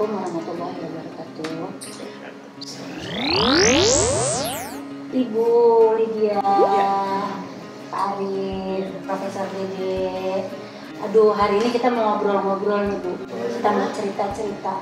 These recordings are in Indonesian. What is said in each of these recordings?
Assalamualaikum warahmatullahi wabarakatuh. Ibu Lydia, Pak Arif, Profesor Dede. Aduh, hari ini kita mau ngobrol-ngobrol nih Bu. Kita mau cerita-cerita.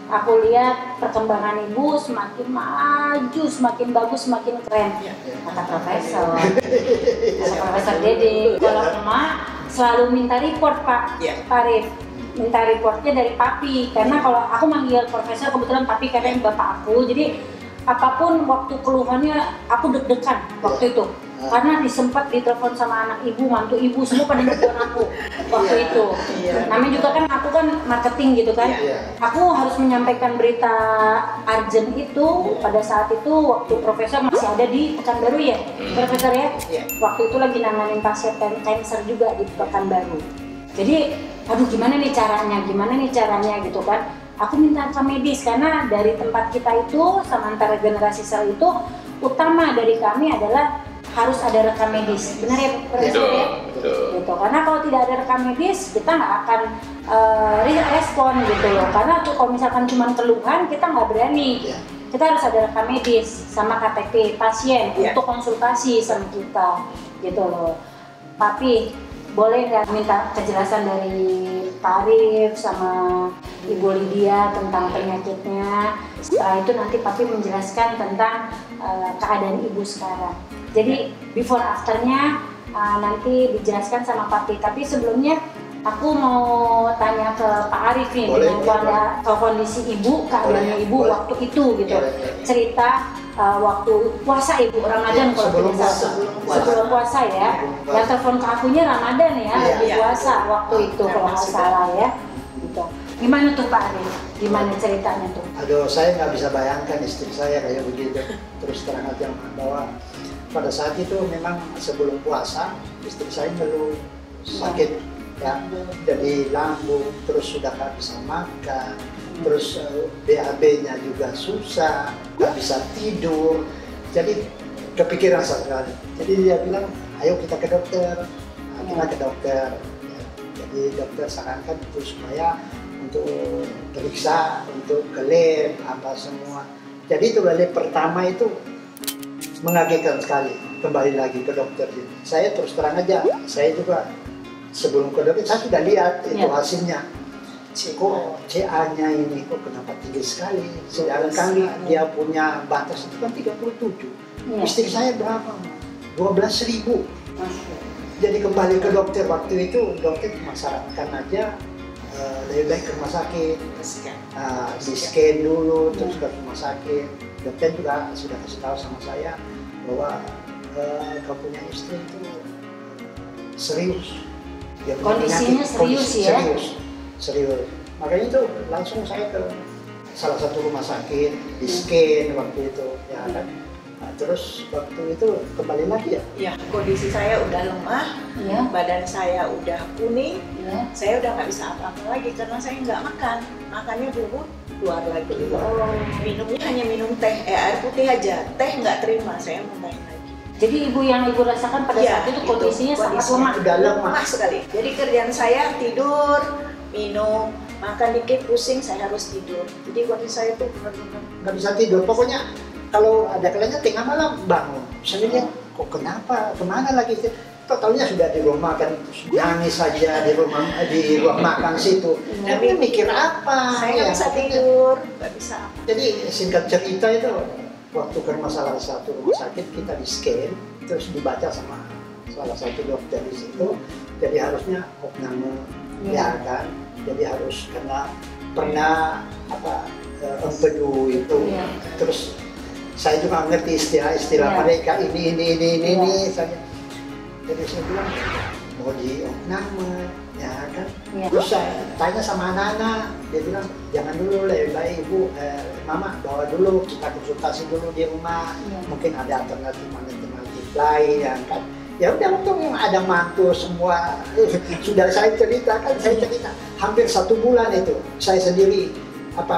Aku lihat perkembangan Ibu semakin maju, semakin bagus, semakin keren. Kata Profesor. Kata Profesor Dede. Kalau emak selalu minta report Pak Arif. Minta reportnya dari papi. Karena kalau aku manggil Profesor, kebetulan papi karena bapak aku. Jadi apapun waktu keluhannya aku deg-degan waktu itu. Karena disempat ditelepon sama anak ibu, mantu ibu, semua pada nelfon aku waktu itu. Namanya juga kan aku kan marketing gitu kan. Aku harus menyampaikan berita urgent itu pada saat itu waktu Profesor masih ada di Pekanbaru ya, Profesor ya. Waktu itu lagi nanganin pasien cancer juga di Pekanbaru. Jadi, aduh gimana nih caranya gitu kan. Aku minta rekam medis karena dari tempat kita itu sama antara generasi sel itu utama dari kami adalah harus ada rekam medis, benar ya Profesor ya? Gitu. Karena kalau tidak ada rekam medis kita nggak akan respon gitu loh. Karena tuh kalau misalkan cuma keluhan kita nggak berani. Kita harus ada rekam medis sama KTP pasien untuk konsultasi sama kita, gitu loh. Papi, boleh nggak minta kejelasan dari Pak Arif sama Ibu Lydia tentang penyakitnya? Setelah itu nanti Papi menjelaskan tentang keadaan Ibu sekarang. Jadi before afternya nanti dijelaskan sama Papi. Tapi sebelumnya aku mau tanya ke Pak Arif nih dengan kondisi Ibu, keadaannya Ibu waktu itu gitu. Cerita waktu puasa Ibu, Ramadan kalau tidak salah. Sebelum puasa ya. Yang telepon ke akunya Ramadan ya, lagi puasa waktu itu kalau nggak salah ya. Gitu. Gimana tuh Pak Arif? Gimana ceritanya tuh? Aduh, saya nggak bisa bayangkan istri saya kayak begitu. Terus terang aja bahwa pada saat itu memang sebelum puasa istri saya ngeluh sakit ya, jadi lambung, terus sudah nggak bisa makan, terus BAB-nya juga susah, nggak bisa tidur, jadi kepikiran sekali. Jadi dia bilang, ayo kita ke dokter. Kita ke dokter ya. Jadi dokter sarankan itu supaya untuk periksa, untuk ke lab apa semua. Jadi itu lab pertama itu mengagetkan sekali. Kembali lagi ke dokter. Saya terus terang aja, saya juga sebelum ke dokter saya sudah lihat itu hasilnya. Kok CA-nya ini kok kenapa tinggi sekali? Sedangkan dia punya batas itu kan 37. Istri saya berapa? 12.000. Jadi kembali ke dokter waktu itu, dokter masarankan aja lebih baik ke rumah sakit. Di scan dulu, terus ke rumah sakit. Dokter juga sudah kasih tahu sama saya bahwa kau punya istri itu serius. Kondisinya serius ya? Serius. Makanya itu langsung saya ke salah satu rumah sakit, di scan waktu itu, ya kan. Nah, terus waktu itu kembali lagi ya? Ya, kondisi saya udah lemah, badan saya udah kuning, saya udah nggak bisa apa-apa lagi karena saya nggak makan. Makannya dulu keluar lagi. Minumnya hanya minum teh, air putih aja. Teh nggak terima, saya muntah lagi. Jadi Ibu yang Ibu rasakan pada saat itu kondisinya sangat lemah. Udah lemah sekali. Jadi kerjaan saya tidur, minum, makan dikit pusing, saya harus tidur. Jadi kondisi saya tuh benar-benar nggak bisa tidur. Pokoknya kalau ada kalanya tengah malam bangun. Saya lihat kok kenapa? Kemana lagi? Totalnya sudah di rumah kan, nangis saja di ruang makan situ. Tapi mikir apa? Saya nggak bisa tidur, nggak bisa apa. Jadi singkat cerita itu waktu ke salah satu rumah sakit kita di scan, terus dibaca sama salah satu dokter di situ. Jadi harusnya opname, ya kan? Jadi harus karena pernah empedu itu, terus saya juga ngerti istilah mereka ini saya. Jadi saya bilang mau di opname, ya kan? Terus saya tanya sama anak-anak, dia bilang jangan dulu, lebih baik Ibu, Mama bawa dulu, kita konsultasi dulu di rumah, mungkin ada alternatif lain, ya kan? Ya udah, untung ada mantu semua. Sudah saya cerita hampir 1 bulan itu saya sendiri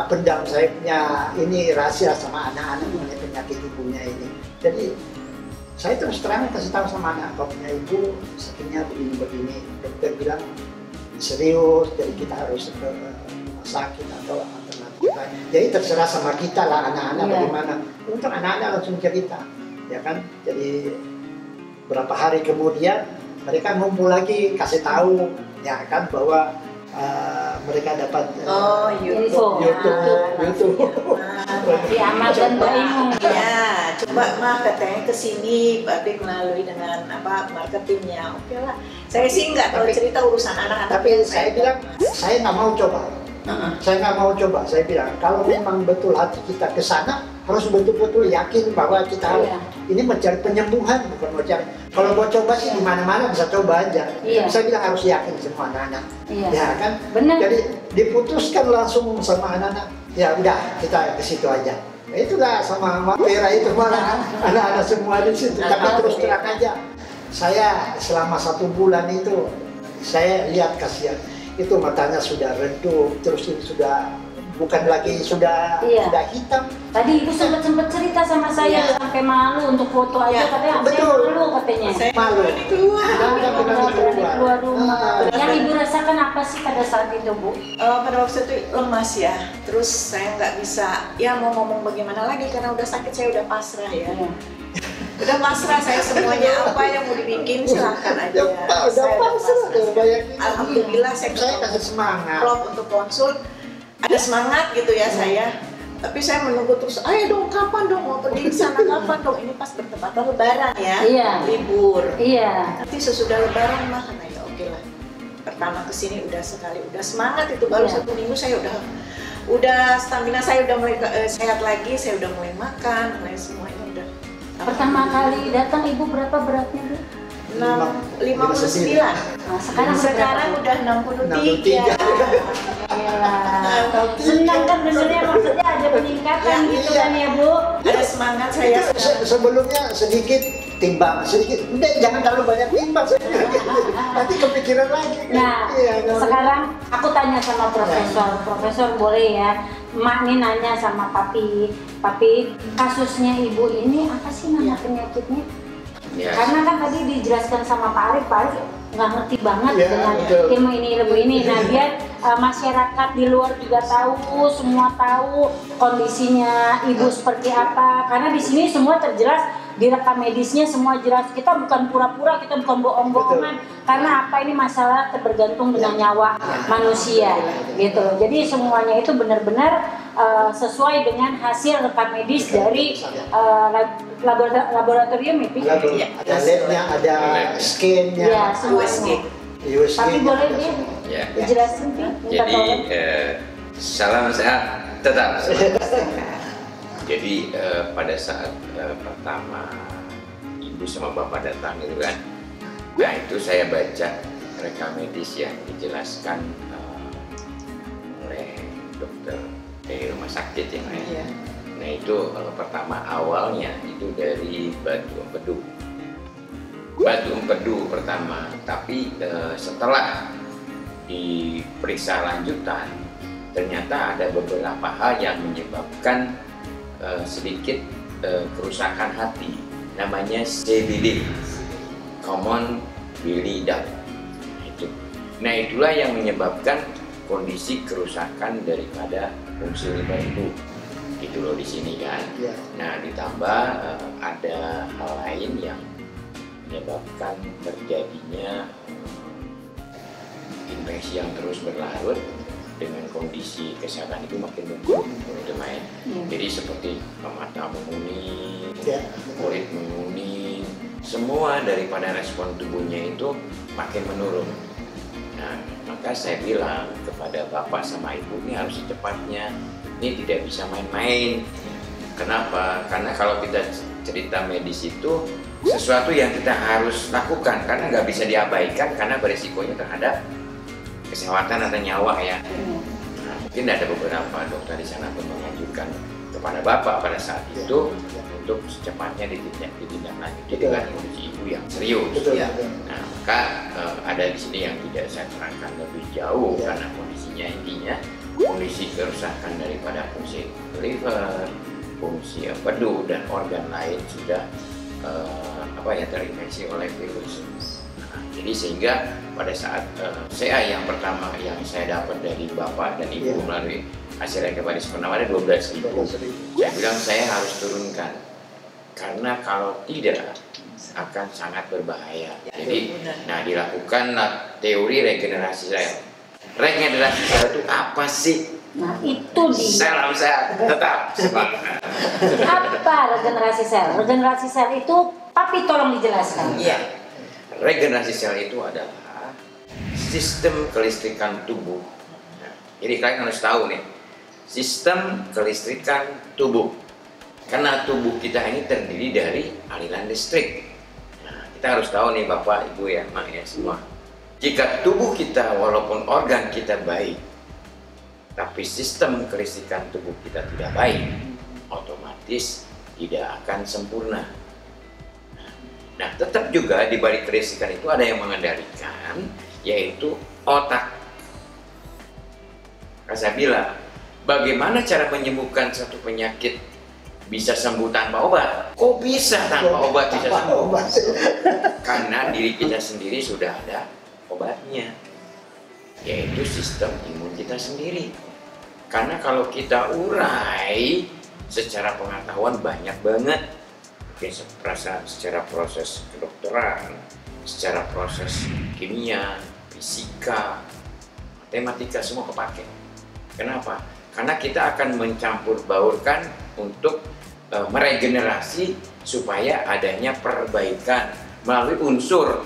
pendam saya punya ini rahasia sama anak-anak mengenai penyakit ibunya ini. Jadi saya terus terang kasih tahu sama anak, kalau punya ibu sakitnya begini. Dokter bilang serius, jadi kita harus ke rumah sakit atau alternatif Jadi terserah sama kita lah anak-anak bagaimana. Untuk anak-anak langsung cerita, ya kan. Jadi berapa hari kemudian mereka ngumpul lagi kasih tahu, ya kan, bahwa mereka dapat YouTube. Di Ahmad dan Mbak Inung. Ya, coba mah katanya kesini Badik melalui dengan marketingnya. Oke lah. Saya sih nggak tahu cerita urusan anak-anak. Tapi saya bilang saya nggak mau coba. Saya nggak mau coba. Saya bilang kalau memang betul hati kita ke sana, harus betul-betul yakin bahwa kita harus ini mencari penyembuhan, bukan mencari. Kalau mau coba sih di mana-mana bisa coba aja. Saya bilang harus yakin semua anak-anak. Ya kan? Benar. Jadi diputuskan langsung sama anak-anak. Ya udah kita ke situ aja. Nah, itulah sama Mbak Vera itu malah anak-anak semua di situ. Tapi terus terang aja, saya selama 1 bulan itu saya lihat kasihan itu matanya sudah redup, terus ini sudah bukan lagi sudah hitam. Tadi ibu sempat cerita sama saya sampai malu untuk foto aja katanya. Betul. Malu katanya. Malu. Keluar rumah. Yang ibu rasakan apa sih pada saat itu, Bu? Pada waktu itu lemas ya. Terus saya nggak bisa mau ngomong bagaimana lagi karena udah sakit, saya udah pasrah ya. Udah pasrah saya semuanya, apa yang mau dibikin silahkan aja. Udah pasrah. Alhamdulillah saya kasih semangat. Klop untuk konsul. Ada semangat gitu ya saya, tapi saya menunggu terus, ayo dong kapan dong mau pergi ke sana, kapan dong, ini pas bertepatan lebaran ya, libur. Nanti sesudah lebaran mah karena ya oke lah. Pertama kesini udah sekali, udah semangat itu baru 1 minggu saya udah stamina saya udah mulai sehat lagi, saya udah mulai makan, mulai semuanya udah. Pertama kali datang ibu berapa beratnya, Bu? 59. Sekarang udah 63. Senang kan benernya, maksudnya ada peningkatan gitu kan ya, Bu? Ada semangat saya. Sebelumnya sedikit timbang, sedikit. Udah jangan terlalu banyak timbang. Nanti kepikiran lagi. Nah, sekarang aku tanya sama Profesor boleh ya? Mak nih nanya sama Papi, kasusnya ibu ini apa sih nama penyakitnya? Karena kan tadi dijelaskan sama Pak Arif nggak ngerti banget dengan ilmu ini. Nah, biar masyarakat di luar juga tahu, semua tahu kondisinya ibu seperti apa. Karena di sini semua terjelas, di rekam medisnya semua jelas. Kita bukan pura-pura, kita bukan bohong-bohongan. Karena apa, ini masalah bergantung dengan nyawa manusia, gitu. Jadi semuanya itu benar-benar sesuai dengan hasil rekam medis dari laboratorium itu. Ada labnya, ada scan-nya. Ya, semua. Tapi boleh dijelasin, Jadi salam sehat tetap. Jadi pada saat pertama ibu sama bapak datang gitu kan, nah itu saya baca rekam medis yang dijelaskan oleh dokter dari rumah sakit yang lain. Nah itu pertama awalnya itu dari batu empedu pertama, tapi setelah diperiksa lanjutan ternyata ada beberapa hal yang menyebabkan sedikit kerusakan hati, namanya CBD, common bile duct. Nah itulah yang menyebabkan kondisi kerusakan daripada fungsi liver itu, gitu loh di sini kan. Nah ditambah ada hal lain yang menyebabkan terjadinya infeksi yang terus berlarut dengan kondisi kesehatan itu makin memburuk, teman-teman. Jadi seperti mata menguning, kulit menguning, semua daripada respon tubuhnya itu makin menurun. Nah, maka saya bilang kepada bapak sama ibu ini harus secepatnya, ini tidak bisa main-main. Kenapa? Karena kalau kita cerita medis itu sesuatu yang kita harus lakukan, karena nggak bisa diabaikan karena beresikonya terhadap kesehatan atau nyawa ya. Nah, mungkin ada beberapa dokter di sana pun menganjurkan kepada bapak pada saat itu untuk secepatnya ditindaklanjuti dengan kondisi ibu yang serius. Nah, maka ada di sini yang tidak saya terangkan lebih jauh karena kondisinya intinya kondisi kerusakan daripada fungsi liver, fungsi empedu dan organ lain sudah terinfeksi oleh virus. Jadi sehingga pada saat CA yang pertama yang saya dapat dari bapak dan ibu melalui hasil antibody penawarnya 12.000. Saya bilang saya harus turunkan karena kalau tidak akan sangat berbahaya. Jadi, nah dilakukanlah teori regenerasi sel. Regenerasi sel itu apa sih? Nah itu dia. Sel tetap semangat. Apa regenerasi sel? Regenerasi sel itu, Papi tolong dijelaskan. Iya. Regenerasi sel itu adalah sistem kelistrikan tubuh. Nah, jadi kalian harus tahu nih, sistem kelistrikan tubuh. Karena tubuh kita ini terdiri dari aliran listrik. Nah, kita harus tahu nih Bapak, Ibu ya, Mak ya semua. Jika tubuh kita walaupun organ kita baik, tapi sistem kelistrikan tubuh kita tidak baik, otomatis tidak akan sempurna. Nah, tetap juga di balik kelistrikan itu ada yang mengendalikan, yaitu otak. Saya bilang, bagaimana cara menyembuhkan satu penyakit bisa sembuh tanpa obat? Kok bisa tanpa obat bisa sembuh? Karena diri kita sendiri sudah ada obatnya, yaitu sistem imun kita sendiri. Karena kalau kita urai secara pengetahuan banyak banget, mungkin secara proses kedokteran, secara proses kimia, fisika, matematika, semua kepake. Kenapa? Karena kita akan mencampur baurkan untuk meregenerasi supaya adanya perbaikan melalui unsur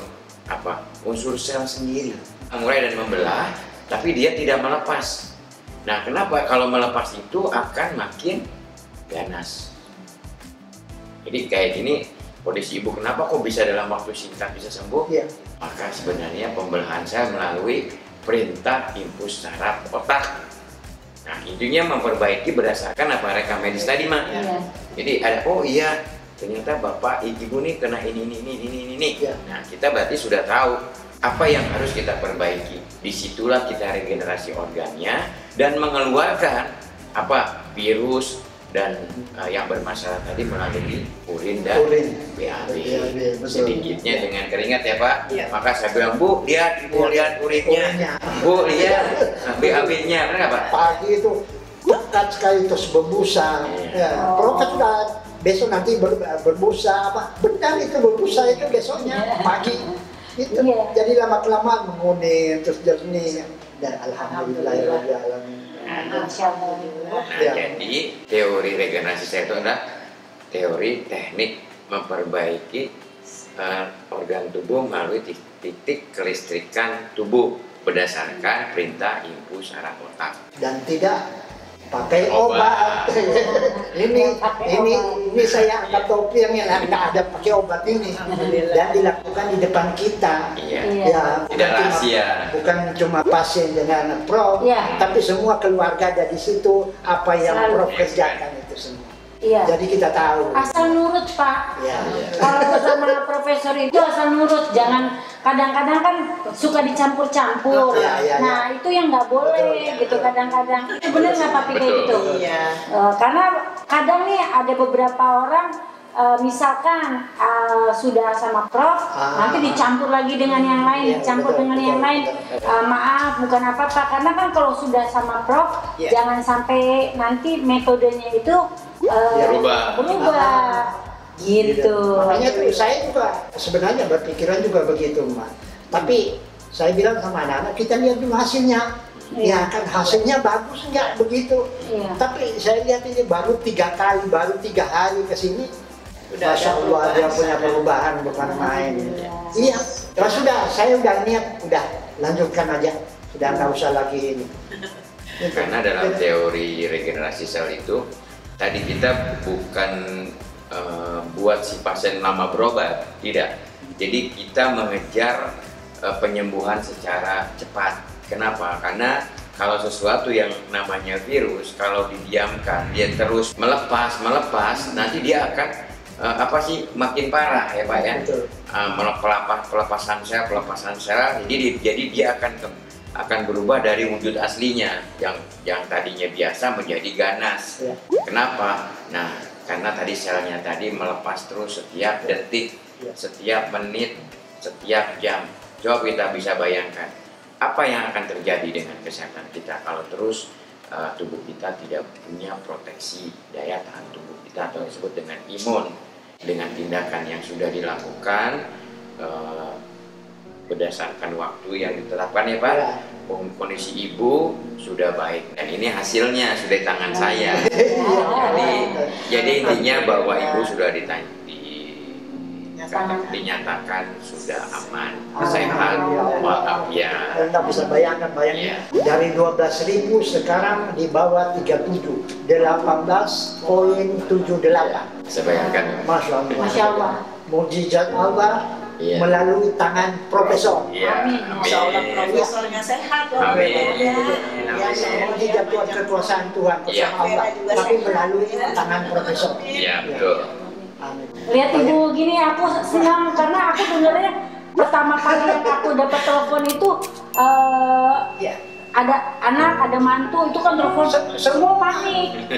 apa? Unsur sel sendiri. Mengurai dan membelah, tapi dia tidak melepas. Nah, kenapa? Kalau melepas itu akan makin ganas. Jadi kayak gini, kondisi ibu kenapa kok bisa dalam waktu singkat bisa sembuh? Ya. Maka sebenarnya pembelahan sel melalui perintah impuls saraf otak. Nah, intinya memperbaiki berdasarkan apa rekam medis tadi, Mak. Ya. Jadi ada, oh iya, ternyata Bapak Ibu nih kena ini. Ya. Nah, kita berarti sudah tahu apa yang harus kita perbaiki. Disitulah kita regenerasi organnya dan mengeluarkan apa virus dan yang bermasalah tadi melalui urin dan BAB. Sedikitnya dengan keringat ya Pak. Ya. Maka saya bilang, Bu, lihat urinnya. Bu, lihat BAB-nya. Benar Pak? Pagi itu pekat sekali terus berbusa. Ya. Perokat sudah besok nanti berbusa apa? Benar itu berbusa itu besoknya pagi. Itu jadi lama-kelamaan menguning terus jernih dan alhamdulillahirobbilalamin. Nah, jadi teori regenerasi sel itu adalah teori teknik memperbaiki organ tubuh melalui titik kelistrikan tubuh berdasarkan perintah impuls saraf otak. Dan tidak pakai obat. ini saya angkat topi yang nggak ada pakai obat ini dan dilakukan di depan kita. Iya. Ya, tidak rahasia. Bukan cuma pasien dengan Prof, tapi semua keluarga ada di situ. Apa yang Prof kerjakan itu semua. Iya. Jadi kita tahu. Asal nurut Pak. Ya. Kalau sama profesor itu asal nurut, jangan kadang-kadang kan suka dicampur-campur. Nah itu yang nggak boleh gitu kadang-kadang. Itu benar nggak Papi kayak gitu? Iya. Karena kadang nih ada beberapa orang misalkan sudah sama Prof, nanti dicampur lagi dengan yang lain, dengan yang lain. Maaf, bukan apa-apa. Karena kan kalau sudah sama Prof, jangan sampai nanti metodenya itu berubah. Gitu. Makanya tuh saya juga sebenarnya berpikiran juga begitu, Mbak. Tapi saya bilang sama anak-anak, kita lihat dulu hasilnya. Ya kan hasilnya bagus nggak begitu. Tapi saya lihat ini baru 3 kali, baru 3 hari ke sini. Masya Allah dia punya perubahan bukan main. Iya, ya sudah, saya udah niat, udah lanjutkan aja, sudah nggak usah lagi ini. Karena dalam teori regenerasi sel itu, tadi kita bukan buat si pasien lama berobat, tidak. Jadi kita mengejar penyembuhan secara cepat. Kenapa? Karena kalau sesuatu yang namanya virus, kalau didiamkan, dia terus melepas, nanti dia akan makin parah ya Pak ya. Pelepasan sel, jadi dia akan berubah dari wujud aslinya yang tadinya biasa menjadi ganas. Kenapa? Nah, karena tadi selnya tadi melepas terus setiap detik, setiap menit, setiap jam. Coba kita bisa bayangkan apa yang akan terjadi dengan kesehatan kita kalau terus tubuh kita tidak punya proteksi daya tahan tubuh kita atau disebut dengan imun. Dengan tindakan yang sudah dilakukan berdasarkan waktu yang ditetapkan ya Pak, kondisi ibu sudah baik dan ini hasilnya sudah di tangan saya. Jadi intinya bahwa ibu sudah dinyatakan sudah aman, sehat, walafiat. Anda bisa bayangkan dari 12.000 sekarang di bawah 37, 18,78. Saya bayangkan. Masya Allah. Mujizat Allah melalui tangan profesor. Amin. Insya Allah profesornya sehat. Amin. Mujizat Tuhan, kekuasaan Tuhan bersama Allah, tapi melalui tangan profesor. Iya betul. Amin. Lihat ibu gini, aku senang karena aku dengarnya pertama kali yang aku dapat telepon itu ada anak, ada mantu, itu kan telepon semua panik.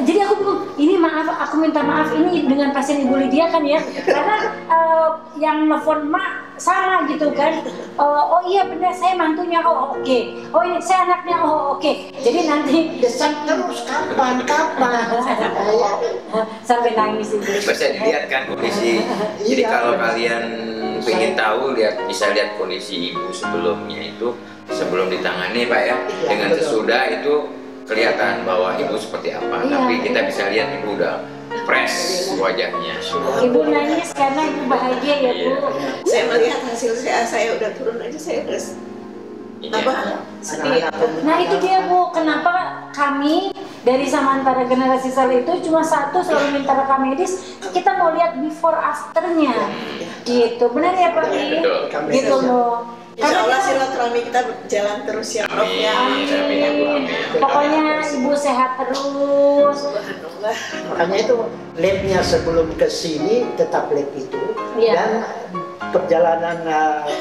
Jadi aku bingung, ini maaf, aku minta maaf ini dengan pasien Ibu Lydia kan ya, karena yang nelfon mak sama gitu kan. Oh iya benar, saya mantunya, oh oke. Oh ini saya anaknya, oh oke. Jadi nanti terus kapan sampai nangis itu. Bisa dilihat kan kondisi. Jadi kalau kalian ingin tahu, bisa lihat kondisi ibu sebelumnya itu. Sebelum ditangani Pak ya, dengan sesudah itu kelihatan bahwa ibu seperti apa. Tapi kita bisa lihat ibu udah fresh wajahnya. Ibu nangis karena ibu bahagia ya Bu. Saya melihat hasil saya udah turun aja, saya udah sedih. Nah itu dia Bu, kenapa kami dari Samantara Generasi Sel itu cuma satu selalu minta rekam medis, kita mau lihat before afternya. Gitu, benar ya Pak? Gitu loh. Insya Allah silaturahmi kita berjalan terus ya Prof ya. Amin. Pokoknya ibu sehat terus. Makanya itu labnya sebelum ke sini tetap lab itu, dan perjalanan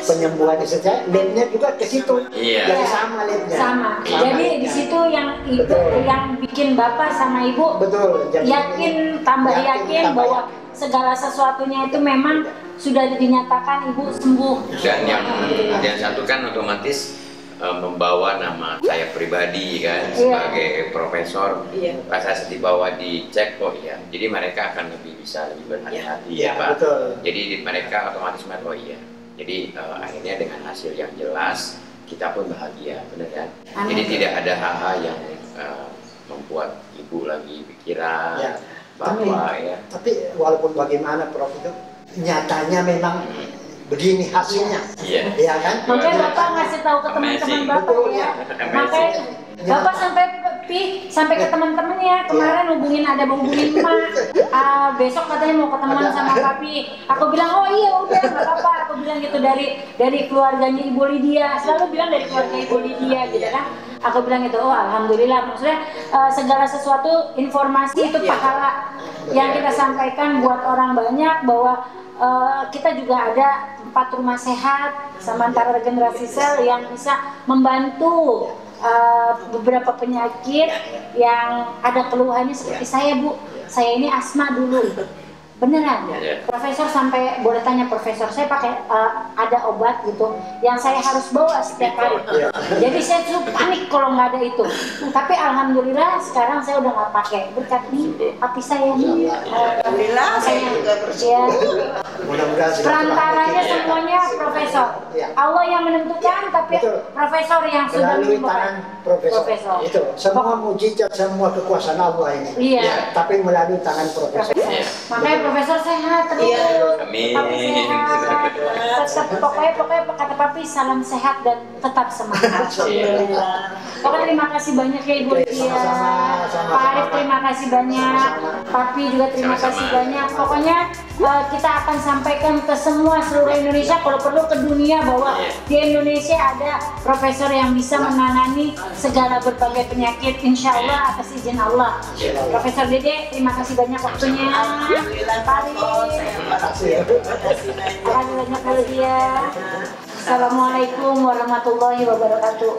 penyembuhan saja labnya juga ke situ. Jadi sama labnya. Sama. Jadi di situ yang yang bikin Bapak sama Ibu yakin, tambah yakin bahwa segala sesuatunya itu memang sudah dinyatakan Ibu sembuh. Dan yang satu kan otomatis membawa nama saya pribadi kan sebagai profesor. Pas saya dibawa dicek, oh iya, jadi mereka akan bisa lebih berhati-hati ya Pak. Betul. Jadi mereka otomatis oh iya. Jadi akhirnya dengan hasil yang jelas kita pun bahagia, benar kan? Jadi tidak ada hal-hal yang membuat ibu lagi pikiran bahwa Tapi walaupun bagaimana Prof itu nyatanya memang begini hasilnya, ya kan? Makanya Bapak ngasih tahu ke teman-teman Bapak ya. Makanya Bapak sampai ke teman-temannya kemarin hubungin hubungin emak. Besok katanya mau ketemuan sama Papi. Aku bilang oh iya udah nggak apa-apa. Aku bilang gitu dari keluarganya Ibu Lydia. Selalu bilang dari keluarga Ibu Lydia gitu kan. Aku bilang gitu, oh alhamdulillah. Maksudnya segala sesuatu informasi itu pahala yang kita sampaikan buat orang banyak bahwa kita juga ada tempat rumah sehat Samantara Regenerasi Sel yang bisa membantu beberapa penyakit yang ada keluhannya seperti saya Bu. Saya ini asma dulu. Beneran ya? Profesor sampai boleh tanya profesor, saya pakai ada obat gitu yang saya harus bawa setiap hari. Jadi saya tuh panik kalau nggak ada itu. Tapi alhamdulillah sekarang saya udah nggak pakai berkat nih api saya nih. Alhamdulillah saya juga bersyukur. Perantaranya semuanya profesor. Allah yang menentukan, tapi profesor yang sudah melalui profesor. Itu semua mujizat, semua kekuasaan Allah ini. Tapi melalui tangan profesor. Makanya profesor sehat terus. Amin. Papi sehat. Tetap pokoknya kata Papi salam sehat dan tetap semangat. Pokoknya terima kasih banyak ya Ibu Lydia. Pak Arif terima kasih banyak. Papi juga terima kasih banyak. Pokoknya kita akan sampaikan ke semua seluruh Indonesia, kalau perlu ke dunia, bahwa di Indonesia ada profesor yang bisa menangani segala berbagai penyakit, insya Allah atas izin Allah. Profesor Dede, terima kasih banyak waktunya. Terima kasih banyak Bu Lydia. Assalamualaikum warahmatullahi wabarakatuh.